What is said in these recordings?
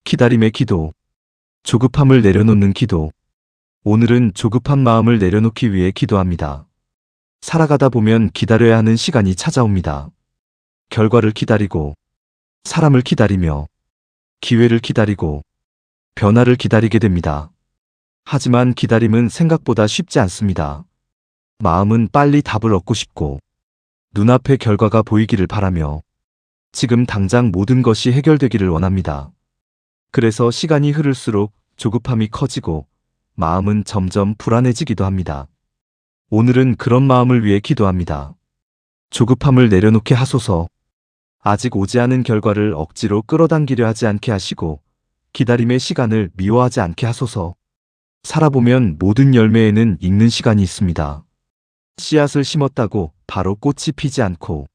기다림의 기도. 조급함을 내려놓는 기도. 오늘은 조급한 마음을 내려놓기 위해 기도합니다. 살아가다 보면 기다려야 하는 시간이 찾아옵니다. 결과를 기다리고, 사람을 기다리며, 기회를 기다리고, 변화를 기다리게 됩니다. 하지만 기다림은 생각보다 쉽지 않습니다. 마음은 빨리 답을 얻고 싶고, 눈앞에 결과가 보이기를 바라며, 지금 당장 모든 것이 해결되기를 원합니다. 그래서 시간이 흐를수록 조급함이 커지고, 마음은 점점 불안해지기도 합니다. 오늘은 그런 마음을 위해 기도합니다. 조급함을 내려놓게 하소서. 아직 오지 않은 결과를 억지로 끌어당기려 하지 않게 하시고, 기다림의 시간을 미워하지 않게 하소서. 살아보면 모든 열매에는 익는 시간이 있습니다. 씨앗을 심었다고 바로 꽃이 피지 않고,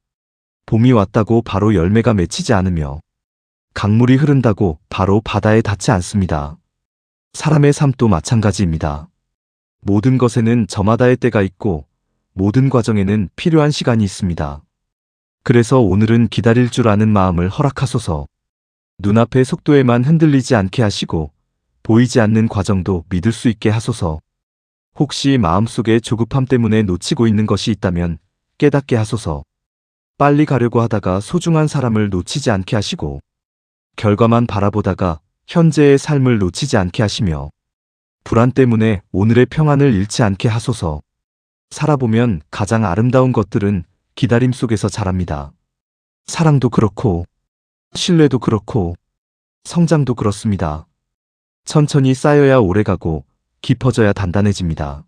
봄이 왔다고 바로 열매가 맺히지 않으며, 강물이 흐른다고 바로 바다에 닿지 않습니다. 사람의 삶도 마찬가지입니다. 모든 것에는 저마다의 때가 있고, 모든 과정에는 필요한 시간이 있습니다. 그래서 오늘은 기다릴 줄 아는 마음을 허락하소서. 눈앞의 속도에만 흔들리지 않게 하시고, 보이지 않는 과정도 믿을 수 있게 하소서. 혹시 마음속에 조급함 때문에 놓치고 있는 것이 있다면 깨닫게 하소서. 빨리 가려고 하다가 소중한 사람을 놓치지 않게 하시고, 결과만 바라보다가 현재의 삶을 놓치지 않게 하시며, 불안 때문에 오늘의 평안을 잃지 않게 하소서. 살아보면 가장 아름다운 것들은 기다림 속에서 자랍니다. 사랑도 그렇고, 신뢰도 그렇고, 성장도 그렇습니다. 천천히 쌓여야 오래가고 깊어져야 단단해집니다.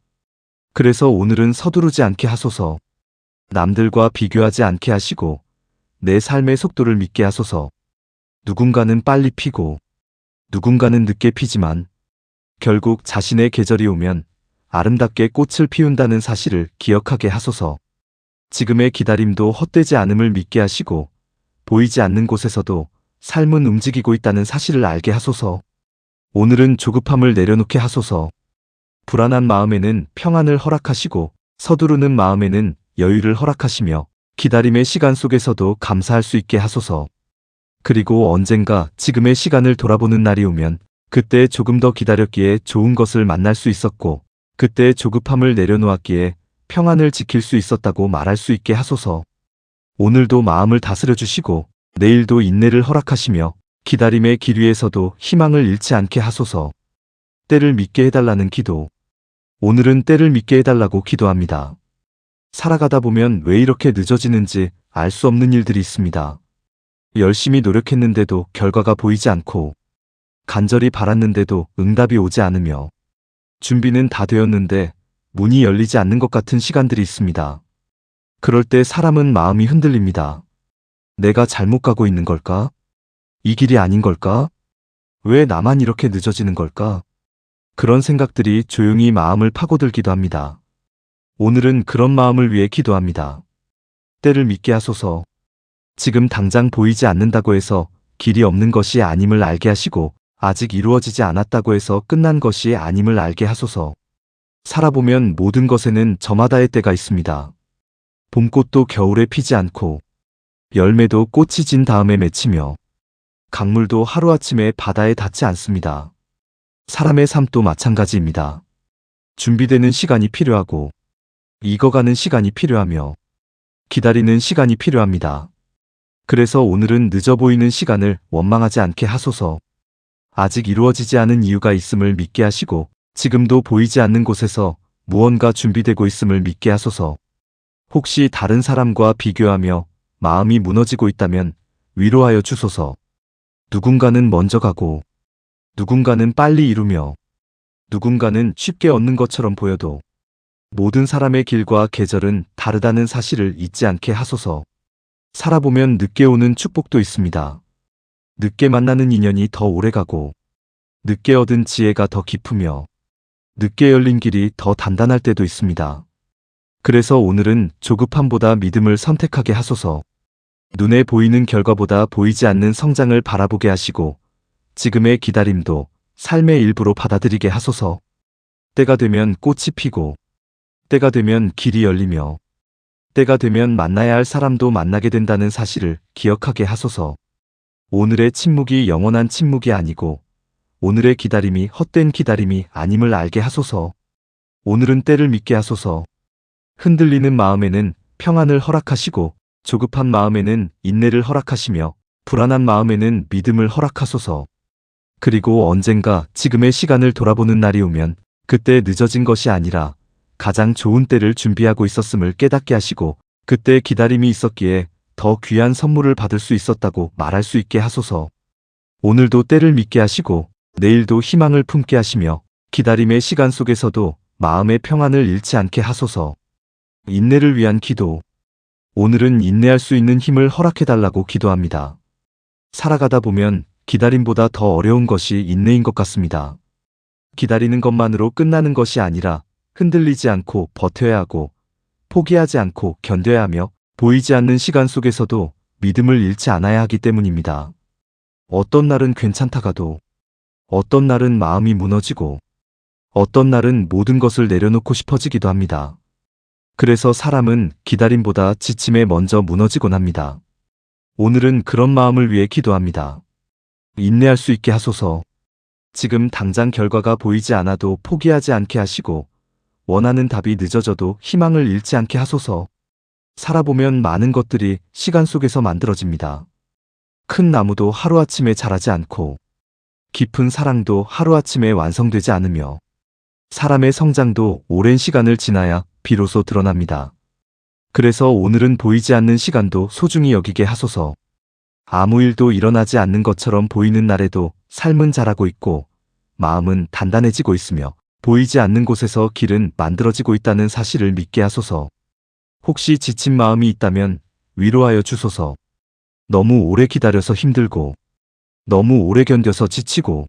그래서 오늘은 서두르지 않게 하소서. 남들과 비교하지 않게 하시고, 내 삶의 속도를 믿게 하소서. 누군가는 빨리 피고, 누군가는 늦게 피지만, 결국 자신의 계절이 오면 아름답게 꽃을 피운다는 사실을 기억하게 하소서. 지금의 기다림도 헛되지 않음을 믿게 하시고, 보이지 않는 곳에서도 삶은 움직이고 있다는 사실을 알게 하소서. 오늘은 조급함을 내려놓게 하소서. 불안한 마음에는 평안을 허락하시고, 서두르는 마음에는 여유를 허락하시며, 기다림의 시간 속에서도 감사할 수 있게 하소서. 그리고 언젠가 지금의 시간을 돌아보는 날이 오면, 그때 조금 더 기다렸기에 좋은 것을 만날 수 있었고, 그때 조급함을 내려놓았기에 평안을 지킬 수 있었다고 말할 수 있게 하소서. 오늘도 마음을 다스려 주시고, 내일도 인내를 허락하시며, 기다림의 길 위에서도 희망을 잃지 않게 하소서. 때를 믿게 해달라는 기도. 오늘은 때를 믿게 해달라고 기도합니다. 살아가다 보면 왜 이렇게 늦어지는지 알 수 없는 일들이 있습니다. 열심히 노력했는데도 결과가 보이지 않고, 간절히 바랐는데도 응답이 오지 않으며, 준비는 다 되었는데 문이 열리지 않는 것 같은 시간들이 있습니다. 그럴 때 사람은 마음이 흔들립니다. 내가 잘못 가고 있는 걸까? 이 길이 아닌 걸까? 왜 나만 이렇게 늦어지는 걸까? 그런 생각들이 조용히 마음을 파고들기도 합니다. 오늘은 그런 마음을 위해 기도합니다. 때를 믿게 하소서. 지금 당장 보이지 않는다고 해서 길이 없는 것이 아님을 알게 하시고, 아직 이루어지지 않았다고 해서 끝난 것이 아님을 알게 하소서. 살아보면 모든 것에는 저마다의 때가 있습니다. 봄꽃도 겨울에 피지 않고, 열매도 꽃이 진 다음에 맺히며, 강물도 하루아침에 바다에 닿지 않습니다. 사람의 삶도 마찬가지입니다. 준비되는 시간이 필요하고, 익어가는 시간이 필요하며, 기다리는 시간이 필요합니다. 그래서 오늘은 늦어 보이는 시간을 원망하지 않게 하소서. 아직 이루어지지 않은 이유가 있음을 믿게 하시고, 지금도 보이지 않는 곳에서 무언가 준비되고 있음을 믿게 하소서. 혹시 다른 사람과 비교하며 마음이 무너지고 있다면 위로하여 주소서. 누군가는 먼저 가고, 누군가는 빨리 이루며, 누군가는 쉽게 얻는 것처럼 보여도 모든 사람의 길과 계절은 다르다는 사실을 잊지 않게 하소서. 살아보면 늦게 오는 축복도 있습니다. 늦게 만나는 인연이 더 오래가고, 늦게 얻은 지혜가 더 깊으며, 늦게 열린 길이 더 단단할 때도 있습니다. 그래서 오늘은 조급함보다 믿음을 선택하게 하소서. 눈에 보이는 결과보다 보이지 않는 성장을 바라보게 하시고, 지금의 기다림도 삶의 일부로 받아들이게 하소서. 때가 되면 꽃이 피고, 때가 되면 길이 열리며, 때가 되면 만나야 할 사람도 만나게 된다는 사실을 기억하게 하소서. 오늘의 침묵이 영원한 침묵이 아니고 오늘의 기다림이 헛된 기다림이 아님을 알게 하소서. 오늘은 때를 믿게 하소서. 흔들리는 마음에는 평안을 허락하시고 조급한 마음에는 인내를 허락하시며 불안한 마음에는 믿음을 허락하소서. 그리고 언젠가 지금의 시간을 돌아보는 날이 오면 그때 늦어진 것이 아니라 가장 좋은 때를 준비하고 있었음을 깨닫게 하시고 그때 기다림이 있었기에 더 귀한 선물을 받을 수 있었다고 말할 수 있게 하소서. 오늘도 때를 믿게 하시고 내일도 희망을 품게 하시며 기다림의 시간 속에서도 마음의 평안을 잃지 않게 하소서. 인내를 위한 기도. 오늘은 인내할 수 있는 힘을 허락해달라고 기도합니다. 살아가다 보면 기다림보다 더 어려운 것이 인내인 것 같습니다. 기다리는 것만으로 끝나는 것이 아니라 흔들리지 않고 버텨야 하고 포기하지 않고 견뎌야 하며 보이지 않는 시간 속에서도 믿음을 잃지 않아야 하기 때문입니다. 어떤 날은 괜찮다가도 어떤 날은 마음이 무너지고 어떤 날은 모든 것을 내려놓고 싶어지기도 합니다. 그래서 사람은 기다림보다 지침에 먼저 무너지곤 합니다. 오늘은 그런 마음을 위해 기도합니다. 인내할 수 있게 하소서. 지금 당장 결과가 보이지 않아도 포기하지 않게 하시고 원하는 답이 늦어져도 희망을 잃지 않게 하소서. 살아보면 많은 것들이 시간 속에서 만들어집니다. 큰 나무도 하루아침에 자라지 않고 깊은 사랑도 하루아침에 완성되지 않으며 사람의 성장도 오랜 시간을 지나야 비로소 드러납니다. 그래서 오늘은 보이지 않는 시간도 소중히 여기게 하소서. 아무 일도 일어나지 않는 것처럼 보이는 날에도 삶은 자라고 있고 마음은 단단해지고 있으며 보이지 않는 곳에서 길은 만들어지고 있다는 사실을 믿게 하소서. 혹시 지친 마음이 있다면 위로하여 주소서. 너무 오래 기다려서 힘들고 너무 오래 견뎌서 지치고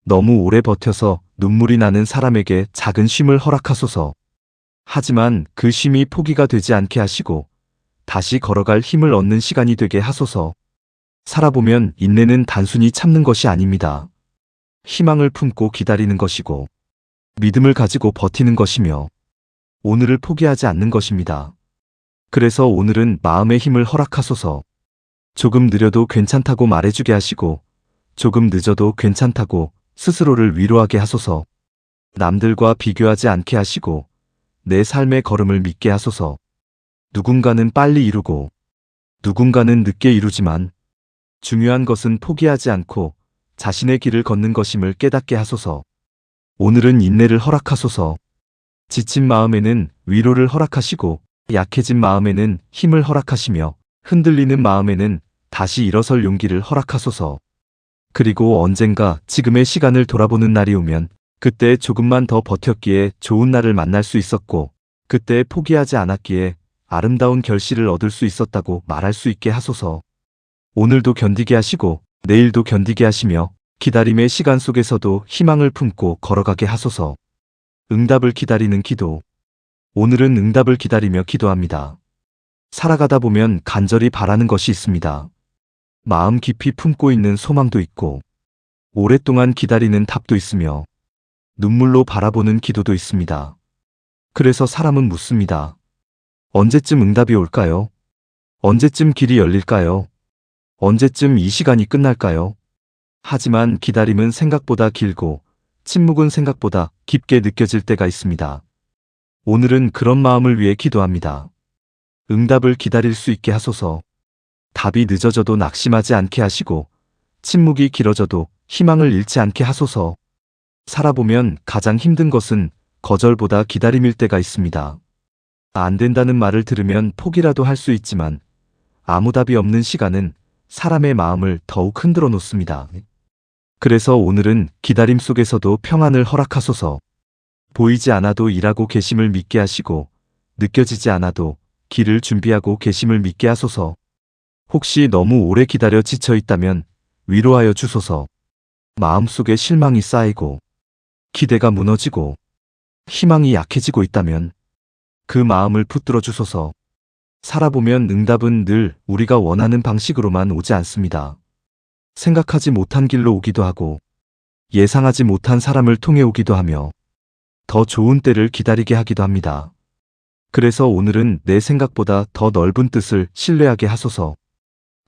너무 오래 버텨서 눈물이 나는 사람에게 작은 쉼을 허락하소서. 하지만 그 쉼이 포기가 되지 않게 하시고 다시 걸어갈 힘을 얻는 시간이 되게 하소서. 살아보면 인내는 단순히 참는 것이 아닙니다. 희망을 품고 기다리는 것이고 믿음을 가지고 버티는 것이며 오늘을 포기하지 않는 것입니다. 그래서 오늘은 마음의 힘을 허락하소서. 조금 느려도 괜찮다고 말해주게 하시고 조금 늦어도 괜찮다고 스스로를 위로하게 하소서. 남들과 비교하지 않게 하시고 내 삶의 걸음을 믿게 하소서. 누군가는 빨리 이루고 누군가는 늦게 이루지만 중요한 것은 포기하지 않고 자신의 길을 걷는 것임을 깨닫게 하소서. 오늘은 인내를 허락하소서. 지친 마음에는 위로를 허락하시고 약해진 마음에는 힘을 허락하시며 흔들리는 마음에는 다시 일어설 용기를 허락하소서. 그리고 언젠가 지금의 시간을 돌아보는 날이 오면 그때 조금만 더 버텼기에 좋은 날을 만날 수 있었고 그때 포기하지 않았기에 아름다운 결실을 얻을 수 있었다고 말할 수 있게 하소서. 오늘도 견디게 하시고 내일도 견디게 하시며 기다림의 시간 속에서도 희망을 품고 걸어가게 하소서. 응답을 기다리는 기도. 오늘은 응답을 기다리며 기도합니다. 살아가다 보면 간절히 바라는 것이 있습니다. 마음 깊이 품고 있는 소망도 있고 오랫동안 기다리는 답도 있으며 눈물로 바라보는 기도도 있습니다. 그래서 사람은 묻습니다. 언제쯤 응답이 올까요? 언제쯤 길이 열릴까요? 언제쯤 이 시간이 끝날까요? 하지만 기다림은 생각보다 길고 침묵은 생각보다 깊게 느껴질 때가 있습니다. 오늘은 그런 마음을 위해 기도합니다. 응답을 기다릴 수 있게 하소서. 답이 늦어져도 낙심하지 않게 하시고 침묵이 길어져도 희망을 잃지 않게 하소서. 살아보면 가장 힘든 것은 거절보다 기다림일 때가 있습니다. 안 된다는 말을 들으면 포기라도 할 수 있지만 아무 답이 없는 시간은 사람의 마음을 더욱 흔들어 놓습니다. 그래서 오늘은 기다림 속에서도 평안을 허락하소서. 보이지 않아도 일하고 계심을 믿게 하시고 느껴지지 않아도 길을 준비하고 계심을 믿게 하소서. 혹시 너무 오래 기다려 지쳐 있다면 위로하여 주소서. 마음속에 실망이 쌓이고 기대가 무너지고 희망이 약해지고 있다면 그 마음을 붙들어 주소서. 살아보면 응답은 늘 우리가 원하는 방식으로만 오지 않습니다. 생각하지 못한 길로 오기도 하고 예상하지 못한 사람을 통해 오기도 하며 더 좋은 때를 기다리게 하기도 합니다. 그래서 오늘은 내 생각보다 더 넓은 뜻을 신뢰하게 하소서.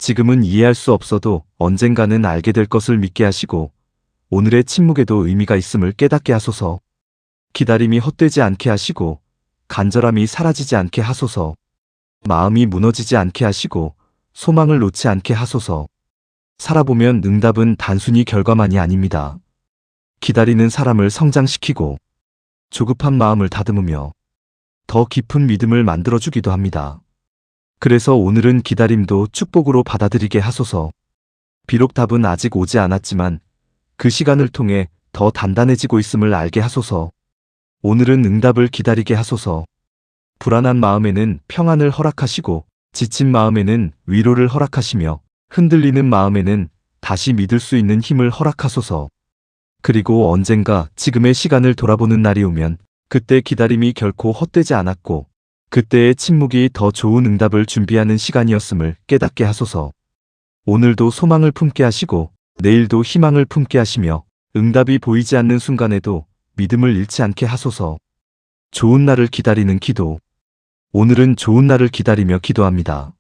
지금은 이해할 수 없어도 언젠가는 알게 될 것을 믿게 하시고 오늘의 침묵에도 의미가 있음을 깨닫게 하소서. 기다림이 헛되지 않게 하시고 간절함이 사라지지 않게 하소서. 마음이 무너지지 않게 하시고 소망을 놓지 않게 하소서. 살아보면 응답은 단순히 결과만이 아닙니다. 기다리는 사람을 성장시키고 조급한 마음을 다듬으며 더 깊은 믿음을 만들어주기도 합니다. 그래서 오늘은 기다림도 축복으로 받아들이게 하소서. 비록 답은 아직 오지 않았지만 그 시간을 통해 더 단단해지고 있음을 알게 하소서. 오늘은 응답을 기다리게 하소서. 불안한 마음에는 평안을 허락하시고 지친 마음에는 위로를 허락하시며 흔들리는 마음에는 다시 믿을 수 있는 힘을 허락하소서. 그리고 언젠가 지금의 시간을 돌아보는 날이 오면 그때 기다림이 결코 헛되지 않았고 그때의 침묵이 더 좋은 응답을 준비하는 시간이었음을 깨닫게 하소서. 오늘도 소망을 품게 하시고 내일도 희망을 품게 하시며 응답이 보이지 않는 순간에도 믿음을 잃지 않게 하소서. 좋은 날을 기다리는 기도. 오늘은 좋은 날을 기다리며 기도합니다.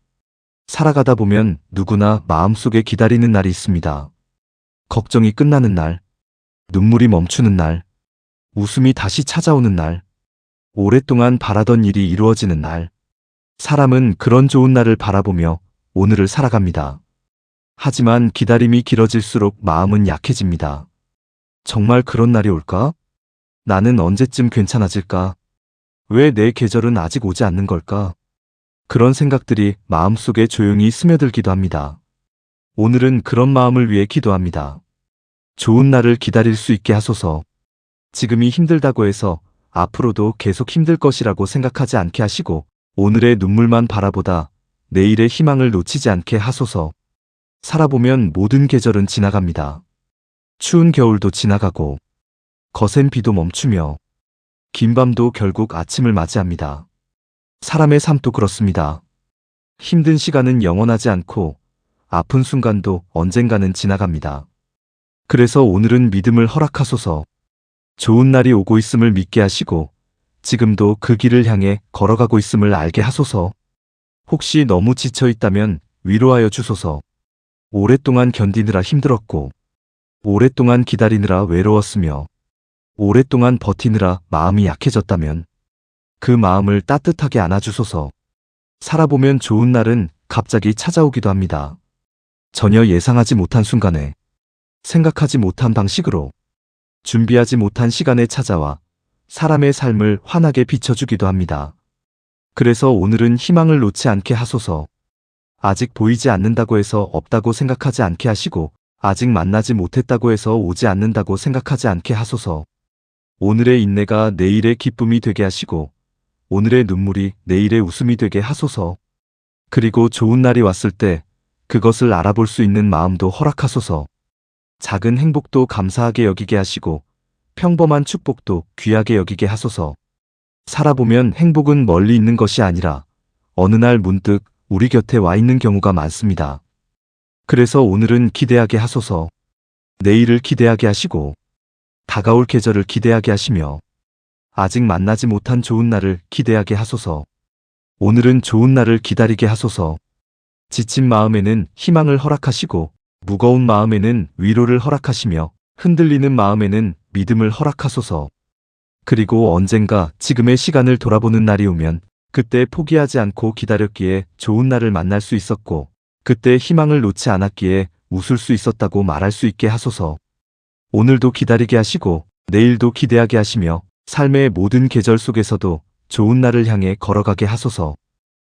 살아가다 보면 누구나 마음속에 기다리는 날이 있습니다. 걱정이 끝나는 날, 눈물이 멈추는 날, 웃음이 다시 찾아오는 날, 오랫동안 바라던 일이 이루어지는 날. 사람은 그런 좋은 날을 바라보며 오늘을 살아갑니다. 하지만 기다림이 길어질수록 마음은 약해집니다. 정말 그런 날이 올까? 나는 언제쯤 괜찮아질까? 왜 내 계절은 아직 오지 않는 걸까? 그런 생각들이 마음속에 조용히 스며들기도 합니다. 오늘은 그런 마음을 위해 기도합니다. 좋은 날을 기다릴 수 있게 하소서. 지금이 힘들다고 해서 앞으로도 계속 힘들 것이라고 생각하지 않게 하시고 오늘의 눈물만 바라보다 내일의 희망을 놓치지 않게 하소서. 살아보면 모든 계절은 지나갑니다. 추운 겨울도 지나가고 거센 비도 멈추며 긴 밤도 결국 아침을 맞이합니다. 사람의 삶도 그렇습니다. 힘든 시간은 영원하지 않고 아픈 순간도 언젠가는 지나갑니다. 그래서 오늘은 믿음을 허락하소서. 좋은 날이 오고 있음을 믿게 하시고 지금도 그 길을 향해 걸어가고 있음을 알게 하소서. 혹시 너무 지쳐 있다면 위로하여 주소서. 오랫동안 견디느라 힘들었고 오랫동안 기다리느라 외로웠으며 오랫동안 버티느라 마음이 약해졌다면 그 마음을 따뜻하게 안아주소서. 살아보면 좋은 날은 갑자기 찾아오기도 합니다. 전혀 예상하지 못한 순간에, 생각하지 못한 방식으로, 준비하지 못한 시간에 찾아와 사람의 삶을 환하게 비춰주기도 합니다. 그래서 오늘은 희망을 놓지 않게 하소서. 아직 보이지 않는다고 해서 없다고 생각하지 않게 하시고 아직 만나지 못했다고 해서 오지 않는다고 생각하지 않게 하소서. 오늘의 인내가 내일의 기쁨이 되게 하시고 오늘의 눈물이 내일의 웃음이 되게 하소서. 그리고 좋은 날이 왔을 때 그것을 알아볼 수 있는 마음도 허락하소서. 작은 행복도 감사하게 여기게 하시고 평범한 축복도 귀하게 여기게 하소서. 살아보면 행복은 멀리 있는 것이 아니라 어느 날 문득 우리 곁에 와 있는 경우가 많습니다. 그래서 오늘은 기대하게 하소서. 내일을 기대하게 하시고 다가올 계절을 기대하게 하시며 아직 만나지 못한 좋은 날을 기대하게 하소서. 오늘은 좋은 날을 기다리게 하소서. 지친 마음에는 희망을 허락하시고 무거운 마음에는 위로를 허락하시며 흔들리는 마음에는 믿음을 허락하소서. 그리고 언젠가 지금의 시간을 돌아보는 날이 오면 그때 포기하지 않고 기다렸기에 좋은 날을 만날 수 있었고 그때 희망을 놓지 않았기에 웃을 수 있었다고 말할 수 있게 하소서. 오늘도 기다리게 하시고 내일도 기대하게 하시며 삶의 모든 계절 속에서도 좋은 날을 향해 걸어가게 하소서.